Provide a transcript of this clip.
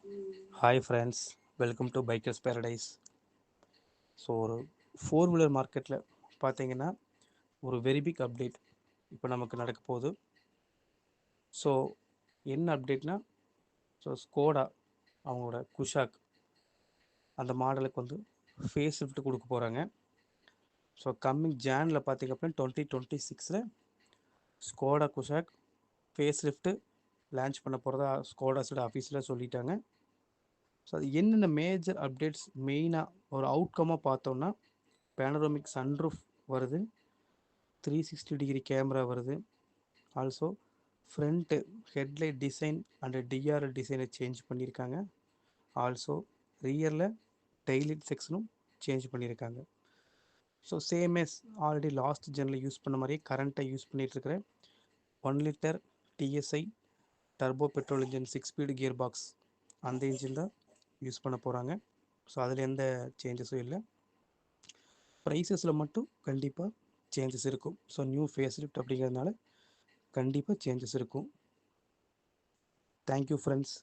Hi friends, welcome to bikers paradise. So ஒரு four wheeler மார்க்கெட்டில் பார்த்தீங்கன்னா ஒரு வெரி பிக் அப்டேட் இப்போ நமக்கு நடக்க போகுது. ஸோ என்ன அப்டேட்னா, ஸ்கோடா அவங்களோட குஷாக் அந்த மாடலுக்கு ஃபேஸ் லிஃப்ட் கொடுக்க போகிறாங்க. ஸோ கம்மிங் ஜானில் பார்த்திங்க அப்படின்னா 2026 Skoda Kushaq face lift launch பண்ண போகிறதா ஸ்கோடாஸோட ஆஃபீஸில் சொல்லிட்டாங்க. ஸோ அது என்னென்ன மேஜர் அப்டேட்ஸ் மெயினாக ஒரு அவுட்கமாக பார்த்தோன்னா, பேனரோமிக் சன்ரூஃப் வருது, 360 டிகிரி கேமரா வருது, also front headlight design and DRL டிசைனை சேஞ்ச் பண்ணியிருக்காங்க. ஆல்சோ ரியரில் டெய்லிட் செக்ஷனும் சேஞ்ச் பண்ணியிருக்காங்க. So same as already last ஜெனில் யூஸ் பண்ண மாதிரியே கரண்ட்டை யூஸ் பண்ணிகிட்ருக்கிற 1 litre TSI turbo petrol engine 6 speed gear box அந்த இன்ஜின் தான் யூஸ் பண்ண போகிறாங்க. ஸோ அதில் எந்த சேஞ்சஸும் இல்லை. ப்ரைஸஸில் மட்டும் கண்டிப்பாக சேஞ்சஸ் இருக்கும். ஸோ நியூ ஃபேஸ் லிஃப்ட் அப்படிங்கிறதுனால கண்டிப்பாக சேஞ்சஸ் இருக்கும். Thank you friends.